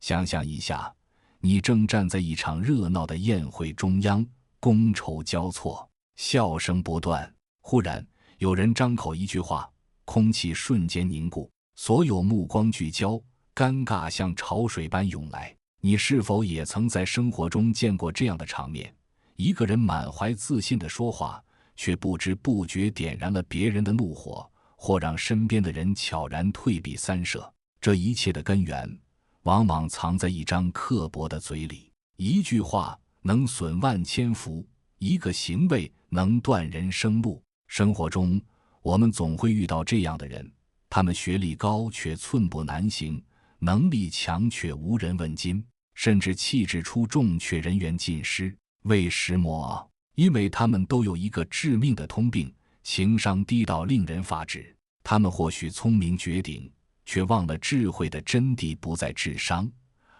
想象一下，你正站在一场热闹的宴会中央，觥筹交错，笑声不断。忽然，有人张口一句话，空气瞬间凝固，所有目光聚焦，尴尬像潮水般涌来。你是否也曾在生活中见过这样的场面？一个人满怀自信地说话，却不知不觉点燃了别人的怒火，或让身边的人悄然退避三舍。这一切的根源，往往藏在一张刻薄的嘴里。一句话能损万千福，一个行为能断人生路。生活中，我们总会遇到这样的人，他们学历高却寸步难行，能力强却无人问津，甚至气质出众却人缘尽失。为什么？因为他们都有一个致命的通病，情商低到令人发指。他们或许聪明绝顶，却忘了智慧的真谛不在智商，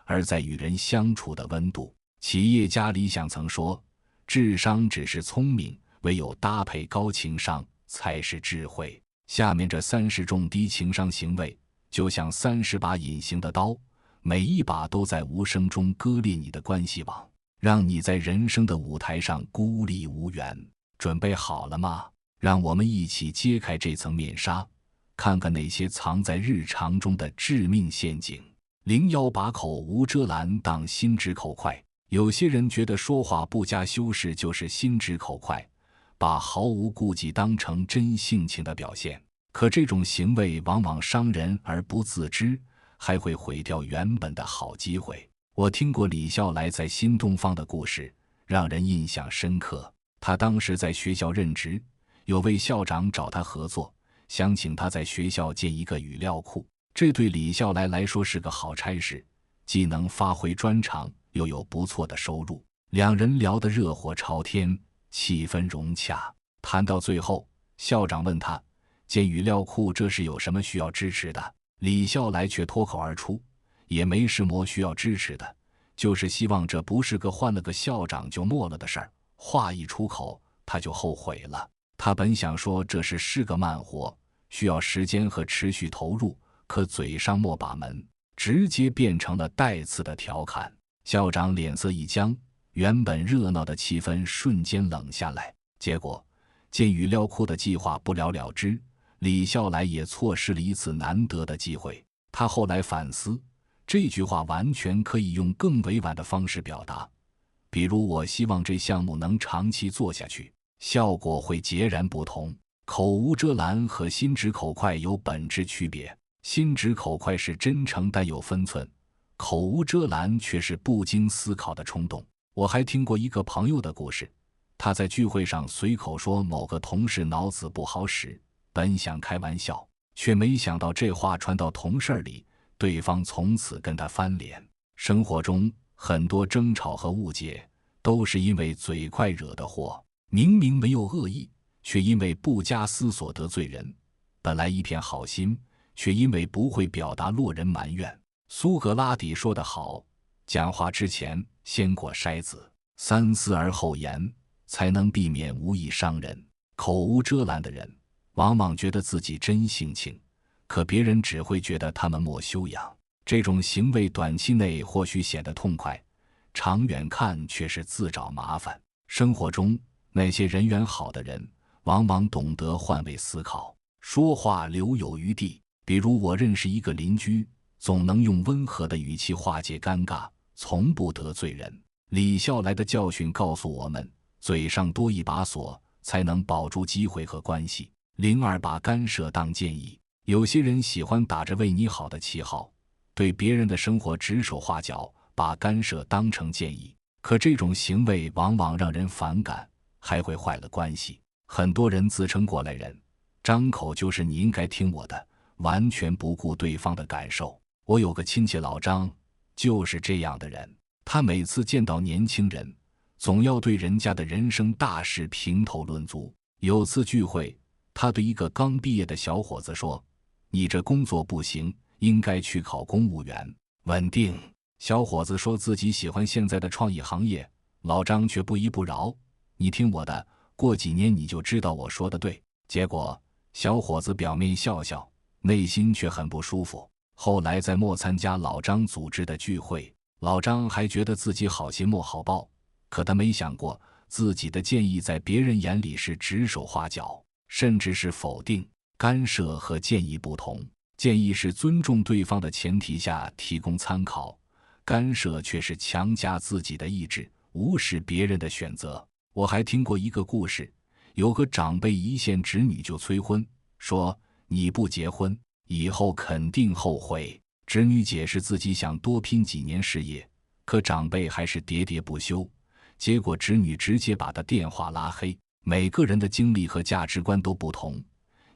而在与人相处的温度。企业家李想曾说，智商只是聪明，唯有搭配高情商才是智慧。下面这30种低情商行为，就像30把隐形的刀，每一把都在无声中割裂你的关系网，让你在人生的舞台上孤立无援。准备好了吗？让我们一起揭开这层面纱，看看那些藏在日常中的致命陷阱。01把口无遮拦当心直口快。有些人觉得说话不加修饰就是心直口快，把毫无顾忌当成真性情的表现。可这种行为往往伤人而不自知，还会毁掉原本的好机会。我听过李笑来在新东方的故事，让人印象深刻。他当时在学校任职，有位校长找他合作，想请他在学校建一个语料库。这对李笑来说是个好差事，既能发挥专长，又有不错的收入。两人聊得热火朝天，气氛融洽。谈到最后，校长问他，建语料库这是有什么需要支持的？李笑来却脱口而出，也没什么需要支持的，就是希望这不是个换了个校长就没了的事儿。话一出口，他就后悔了。他本想说这是个慢活，需要时间和持续投入，可嘴上没把门，直接变成了带刺的调侃。校长脸色一僵，原本热闹的气氛瞬间冷下来。结果建语料库的计划不了了之，李笑来也错失了一次难得的机会。他后来反思，这句话完全可以用更委婉的方式表达，比如我希望这项目能长期做下去，效果会截然不同。口无遮拦和心直口快有本质区别，心直口快是真诚但有分寸，口无遮拦却是不经思考的冲动。我还听过一个朋友的故事，他在聚会上随口说某个同事脑子不好使，本想开玩笑，却没想到这话传到同事里，对方从此跟他翻脸。生活中很多争吵和误解都是因为嘴快惹的祸，明明没有恶意，却因为不加思索得罪人，本来一片好心，却因为不会表达落人埋怨。苏格拉底说得好，讲话之前先过筛子，三思而后言，才能避免无意伤人。口无遮拦的人往往觉得自己真性情，可别人只会觉得他们没修养。这种行为短期内或许显得痛快，长远看却是自找麻烦。生活中那些人缘好的人往往懂得换位思考，说话留有余地。比如我认识一个邻居，总能用温和的语气化解尴尬，从不得罪人。李笑来的教训告诉我们，嘴上多一把锁，才能保住机会和关系。02把干涉当建议。有些人喜欢打着为你好的旗号，对别人的生活指手画脚，把干涉当成建议。可这种行为往往让人反感，还会坏了关系。很多人自称过来人，张口就是你应该听我的，完全不顾对方的感受。我有个亲戚老张，就是这样的人。他每次见到年轻人，总要对人家的人生大事评头论足。有次聚会，他对一个刚毕业的小伙子说，你这工作不行，应该去考公务员，稳定。小伙子说自己喜欢现在的创意行业，老张却不依不饶，你听我的，过几年你就知道我说的对。结果小伙子表面笑笑，内心却很不舒服。后来在莫参加老张组织的聚会，老张还觉得自己好心莫好报，可他没想过自己的建议在别人眼里是指手画脚，甚至是否定。干涉和建议不同，建议是尊重对方的前提下提供参考，干涉却是强加自己的意志，无视别人的选择。我还听过一个故事，有个长辈一见侄女就催婚，说你不结婚以后肯定后悔。侄女解释自己想多拼几年事业，可长辈还是喋喋不休，结果侄女直接把他电话拉黑。每个人的经历和价值观都不同，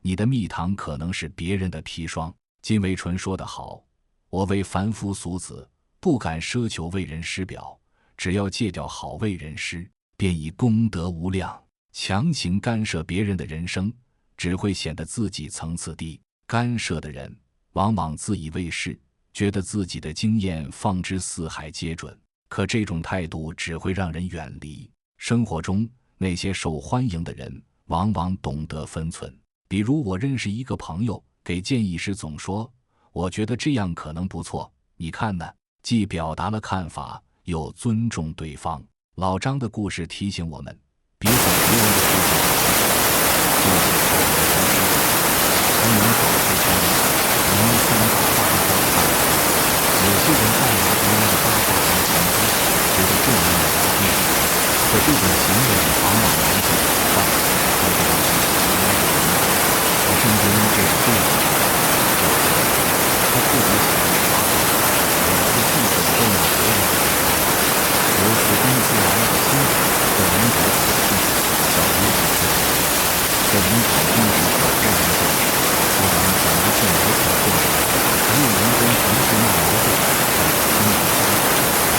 你的蜜糖可能是别人的砒霜。金维纯说得好，我为凡夫俗子，不敢奢求为人师表，只要戒掉好为人师，便已功德无量。强行干涉别人的人生，只会显得自己层次低。干涉的人往往自以为是，觉得自己的经验放之四海皆准，可这种态度只会让人远离。生活中那些受欢迎的人往往懂得分寸，比如我认识一个朋友，给建议时总说我觉得这样可能不错，你看呢？既表达了看法，又尊重对方。老张的故事提醒我们，别在别人的事情上自己才能保持权利，能三把八卦看。有些人爱拿别人的八卦当前锋，觉得这样有利益，可这种行为往往来自主观，还会让自己爱人。我身边就是这样的人，他特别喜欢八卦，每次聚会都拿别人的。有次公司来了个新人，被领导考试，小刘指出，这领考公是挑战人做事，不然怎么进来考过的？没有人跟同事闹矛盾，让他心里发苦。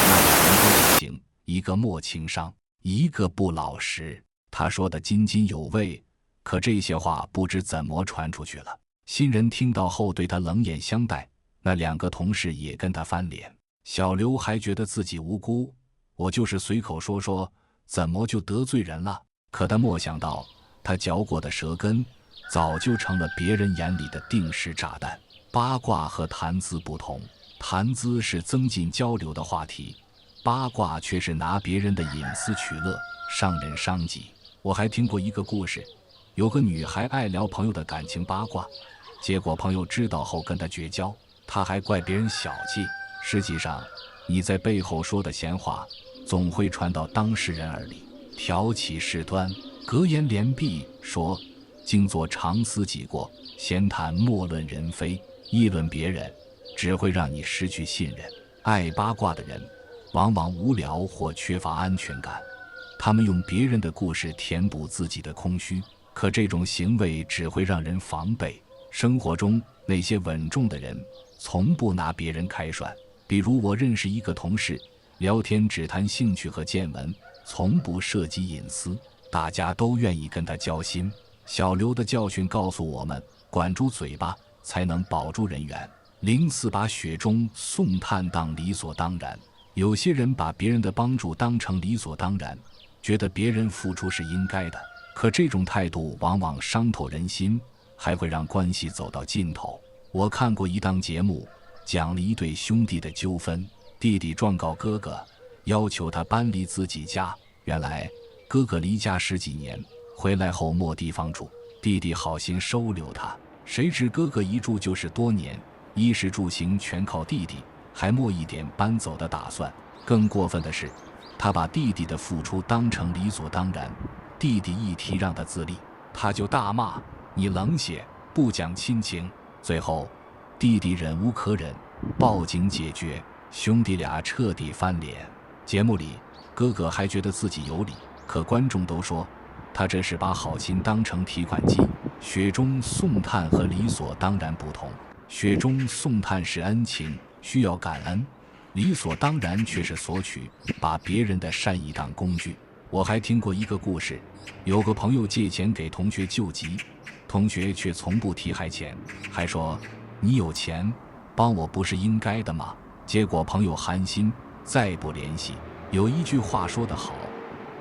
那俩人都不行，一个没情商，一个不老实。他说得津津有味，可这些话不知怎么传出去了。新人听到后对他冷眼相待，那两个同事也跟他翻脸。小刘还觉得自己无辜，我就是随口说说，怎么就得罪人了？可他没想到，他嚼过的舌根早就成了别人眼里的定时炸弹。八卦和谈资不同，谈资是增进交流的话题，八卦却是拿别人的隐私取乐，伤人伤己。我还听过一个故事，有个女孩爱聊朋友的感情八卦，结果朋友知道后跟她绝交，她还怪别人小气。实际上，你在背后说的闲话，总会传到当事人耳里，挑起事端，格言联璧，说静坐常思己过，闲谈莫论人非。议论别人只会让你失去信任。爱八卦的人往往无聊或缺乏安全感，他们用别人的故事填补自己的空虚，可这种行为只会让人防备。生活中那些稳重的人从不拿别人开涮，比如我认识一个同事，聊天只谈兴趣和见闻，从不涉及隐私，大家都愿意跟他交心。小刘的教训告诉我们，管住嘴巴才能保住人缘。04把雪中送炭当理所当然。有些人把别人的帮助当成理所当然，觉得别人付出是应该的，可这种态度往往伤透人心，还会让关系走到尽头。我看过一档节目，讲了一对兄弟的纠纷，弟弟状告哥哥，要求他搬离自己家。原来哥哥离家10几年，回来后没地方住，弟弟好心收留他，谁知哥哥一住就是多年，衣食住行全靠弟弟，还没一点搬走的打算。更过分的是，他把弟弟的付出当成理所当然，弟弟一提让他自立，他就大骂你冷血，不讲亲情。最后弟弟忍无可忍，报警解决，兄弟俩彻底翻脸。节目里哥哥还觉得自己有理，可观众都说他这是把好心当成提款机。雪中送炭和理所当然不同，雪中送炭是恩情，需要感恩，理所当然却是索取，把别人的善意当工具。我还听过一个故事，有个朋友借钱给同学救急，同学却从不提还钱，还说你有钱帮我不是应该的吗？结果朋友寒心，再不联系。有一句话说得好，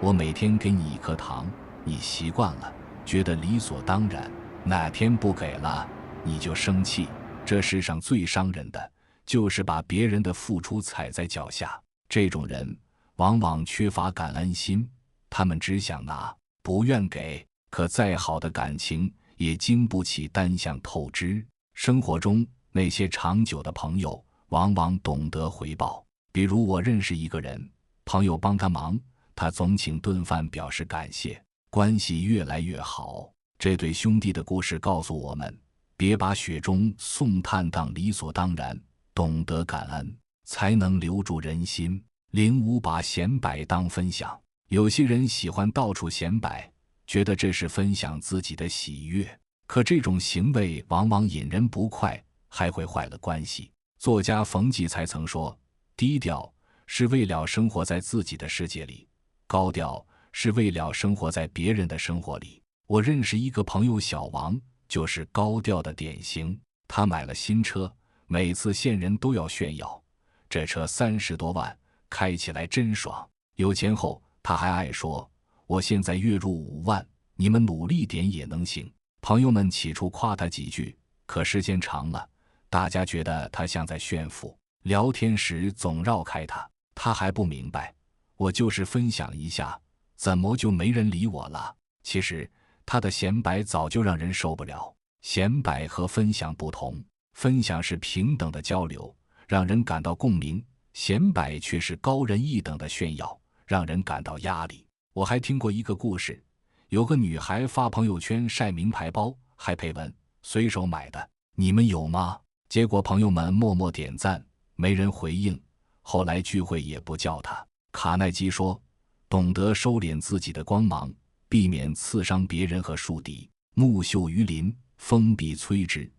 我每天给你1颗糖，你习惯了，觉得理所当然，哪天不给了你就生气，这世上最伤人的，就是把别人的付出踩在脚下。这种人往往缺乏感恩心，他们只想拿，不愿给。可再好的感情，也经不起单向透支。生活中那些长久的朋友，往往懂得回报。比如我认识一个人，朋友帮他忙，他总请顿饭表示感谢，关系越来越好。这对兄弟的故事告诉我们，别把雪中送炭当理所当然，懂得感恩，才能留住人心。05把显摆当分享。有些人喜欢到处显摆，觉得这是分享自己的喜悦，可这种行为往往引人不快，还会坏了关系。作家冯骥才曾说，低调是为了生活在自己的世界里，高调是为了生活在别人的生活里。我认识一个朋友小王，就是高调的典型。他买了新车，每次见人都要炫耀，这车30多万，开起来真爽。有钱后他还爱说，我现在月入5万，你们努力点也能行。朋友们起初夸他几句，可时间长了，大家觉得他像在炫富，聊天时总绕开他。他还不明白，我就是分享一下，怎么就没人理我了？其实他的显摆早就让人受不了。显摆和分享不同，分享是平等的交流，让人感到共鸣；显摆却是高人一等的炫耀，让人感到压力。我还听过一个故事，有个女孩发朋友圈晒名牌包，还配文随手买的，你们有吗？结果朋友们默默点赞，没人回应，后来聚会也不叫她。卡耐基说，懂得收敛自己的光芒，避免刺伤别人和树敌。木秀于林，风必摧之。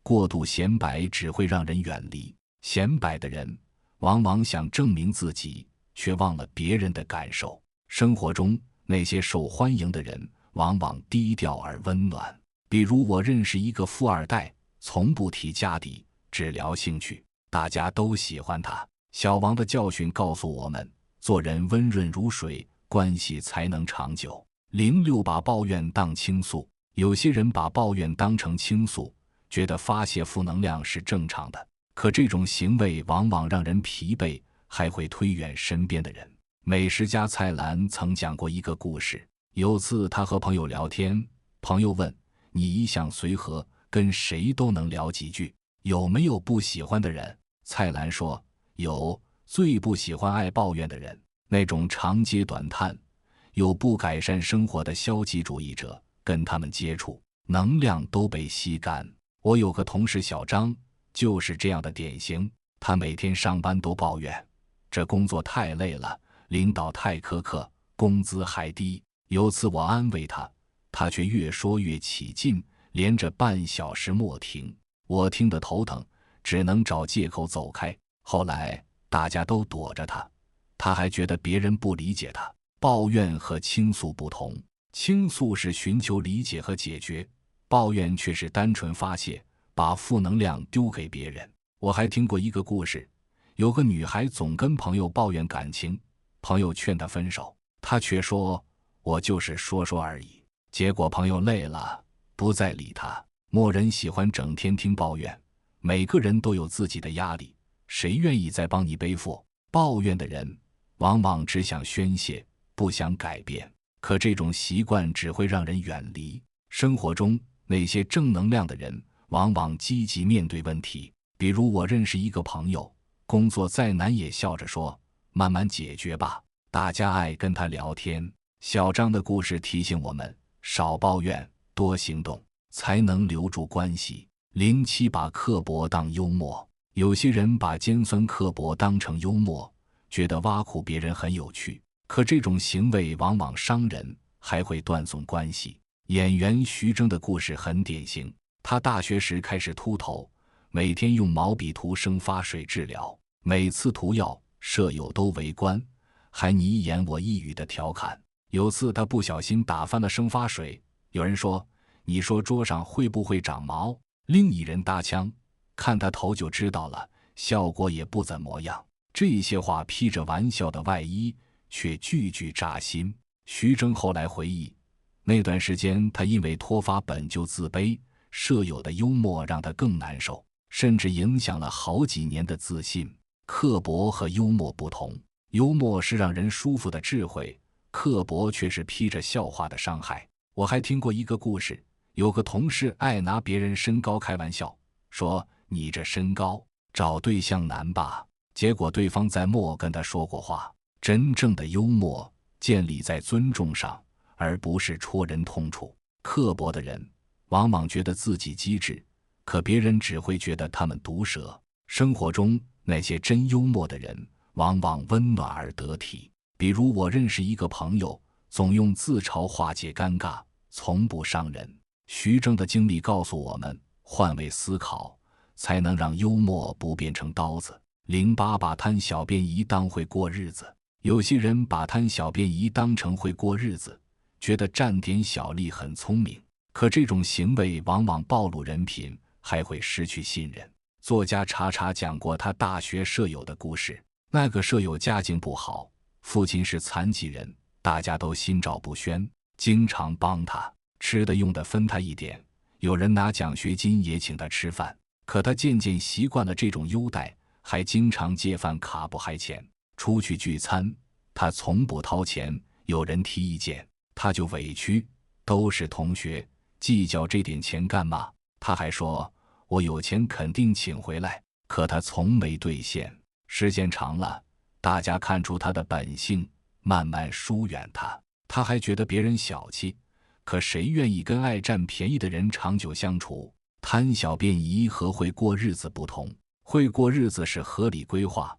过度显摆只会让人远离。显摆的人往往想证明自己，却忘了别人的感受。生活中那些受欢迎的人往往低调而温暖。比如我认识一个富二代，从不提家底，只聊兴趣，大家都喜欢他。小王的教训告诉我们，做人温润如水，关系才能长久。06把抱怨当倾诉。有些人把抱怨当成倾诉，觉得发泄负能量是正常的，可这种行为往往让人疲惫，还会推远身边的人。美食家蔡澜曾讲过一个故事，有次他和朋友聊天，朋友问，你一向随和，跟谁都能聊几句，有没有不喜欢的人？蔡澜说，有，最不喜欢爱抱怨的人，那种长嗟短叹又不改善生活的消极主义者，跟他们接触，能量都被吸干。我有个同事小张，就是这样的典型。他每天上班都抱怨，这工作太累了，领导太苛刻，工资还低。有次我安慰他，他却越说越起劲，连着半小时莫停。我听得头疼，只能找借口走开。后来大家都躲着他，他还觉得别人不理解他。抱怨和倾诉不同，倾诉是寻求理解和解决，抱怨却是单纯发泄，把负能量丢给别人。我还听过一个故事，有个女孩总跟朋友抱怨感情，朋友劝她分手，她却说，我就是说说而已。结果朋友累了，不再理她。没人喜欢整天听抱怨，每个人都有自己的压力，谁愿意再帮你背负？抱怨的人往往只想宣泄，不想改变，可这种习惯只会让人远离。生活中那些正能量的人往往积极面对问题。比如我认识一个朋友，工作再难也笑着说，慢慢解决吧，大家爱跟他聊天。小张的故事提醒我们，少抱怨，多行动，才能留住关系。07把刻薄当幽默。有些人把尖酸刻薄当成幽默，觉得挖苦别人很有趣，可这种行为往往伤人，还会断送关系。演员徐峥的故事很典型，他大学时开始秃头，每天用毛笔涂生发水治疗，每次涂药，舍友都围观，还你一言我一语的调侃。有次他不小心打翻了生发水，有人说，你说桌上会不会长毛？另一人搭腔，看他头就知道了，效果也不怎么样。这些话披着玩笑的外衣，却句句扎心。徐峥后来回忆，那段时间他因为脱发本就自卑，舍友的幽默让他更难受。甚至影响了好几年的自信。刻薄和幽默不同，幽默是让人舒服的智慧，刻薄却是披着笑话的伤害。我还听过一个故事，有个同事爱拿别人身高开玩笑，说你这身高找对象难吧，结果对方在没跟他说过话。真正的幽默建立在尊重上，而不是戳人痛处。刻薄的人往往觉得自己机智，可别人只会觉得他们毒舌。生活中那些真幽默的人往往温暖而得体。比如我认识一个朋友，总用自嘲化解尴尬，从不伤人。徐峥的经历告诉我们，换位思考才能让幽默不变成刀子。08把贪小便宜当会过日子。有些人把贪小便宜当成会过日子，觉得占点小利很聪明，可这种行为往往暴露人品，还会失去信任。作家查查讲过他大学舍友的故事。那个舍友家境不好，父亲是残疾人，大家都心照不宣，经常帮他，吃的用的分他一点，有人拿奖学金也请他吃饭。可他渐渐习惯了这种优待，还经常借饭卡不还钱。出去聚餐，他从不掏钱，有人提意见，他就委屈，都是同学，计较这点钱干嘛？他还说，我有钱肯定请回来，可他从没兑现。时间长了，大家看出他的本性，慢慢疏远他。他还觉得别人小气，可谁愿意跟爱占便宜的人长久相处？贪小便宜和会过日子不同，会过日子是合理规划，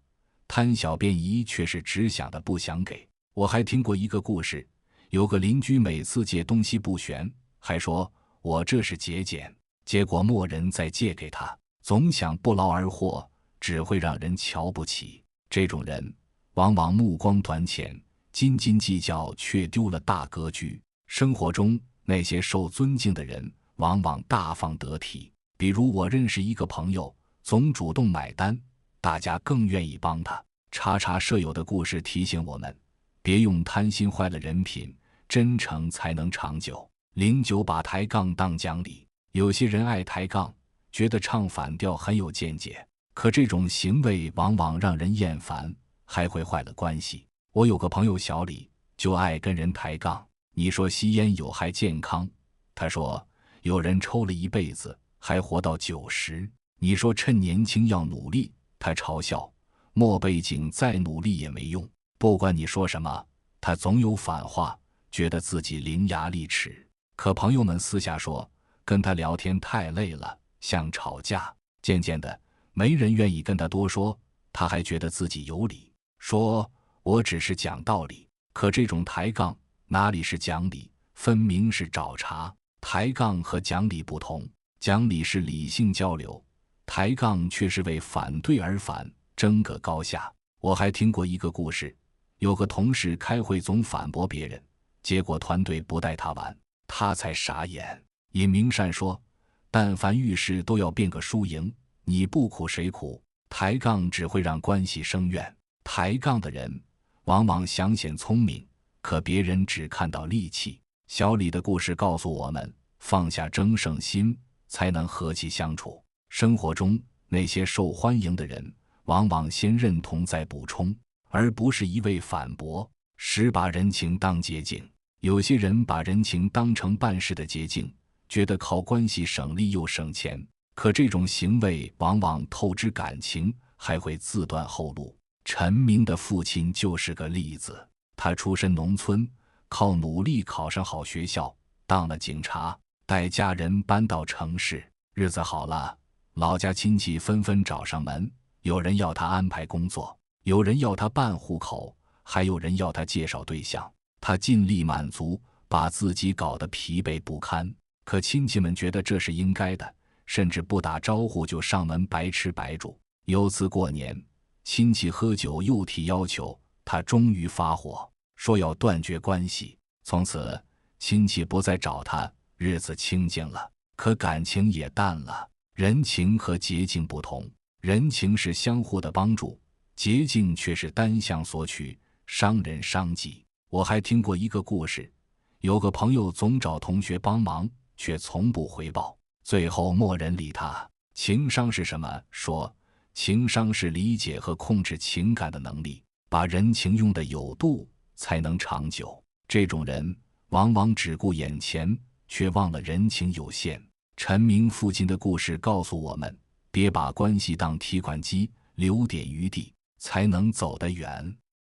贪小便宜却是只想的不想给。我还听过一个故事，有个邻居每次借东西不还，还说我这是节俭，结果没人再借给他，总想不劳而获，只会让人瞧不起。这种人往往目光短浅，斤斤计较，却丢了大格局。生活中那些受尊敬的人往往大方得体。比如我认识一个朋友，总主动买单，大家更愿意帮他。查查舍友的故事提醒我们，别用贪心坏了人品，真诚才能长久。09把抬杠当讲理。有些人爱抬杠，觉得唱反调很有见解，可这种行为往往让人厌烦，还会坏了关系。我有个朋友小李，就爱跟人抬杠。你说吸烟有害健康，他说有人抽了一辈子还活到90。你说趁年轻要努力，他嘲笑末背景再努力也没用。不管你说什么，他总有反话，觉得自己伶牙俐齿。可朋友们私下说，跟他聊天太累了，像吵架。渐渐的，没人愿意跟他多说，他还觉得自己有理，说我只是讲道理。可这种抬杠哪里是讲理，分明是找茬。抬杠和讲理不同，讲理是理性交流，抬杠却是为反对而反，争个高下。我还听过一个故事，有个同事开会总反驳别人，结果团队不带他玩，他才傻眼。尹明善说，但凡遇事都要辩个输赢，你不苦谁苦？抬杠只会让关系生怨。抬杠的人往往想显聪明，可别人只看到戾气。小李的故事告诉我们，放下争胜心，才能和气相处。生活中那些受欢迎的人，往往先认同再补充，而不是一味反驳。10把人情当捷径。有些人把人情当成办事的捷径，觉得靠关系省力又省钱，可这种行为往往透支感情，还会自断后路。陈明的父亲就是个例子，他出身农村，靠努力考上好学校，当了警察，带家人搬到城市，日子好了，老家亲戚纷纷找上门，有人要他安排工作，有人要他办户口，还有人要他介绍对象。他尽力满足，把自己搞得疲惫不堪。可亲戚们觉得这是应该的，甚至不打招呼就上门白吃白住。有次过年，亲戚喝酒又提要求，他终于发火，说要断绝关系。从此亲戚不再找他，日子清静了，可感情也淡了。人情和捷径不同，人情是相互的帮助，捷径却是单向索取，伤人伤己。我还听过一个故事，有个朋友总找同学帮忙，却从不回报，最后没人理他。情商是什么？说情商是理解和控制情感的能力，把人情用得有度，才能长久。这种人往往只顾眼前，却忘了人情有限。陈明父亲的故事告诉我们，别把关系当提款机，留点余地，才能走得远。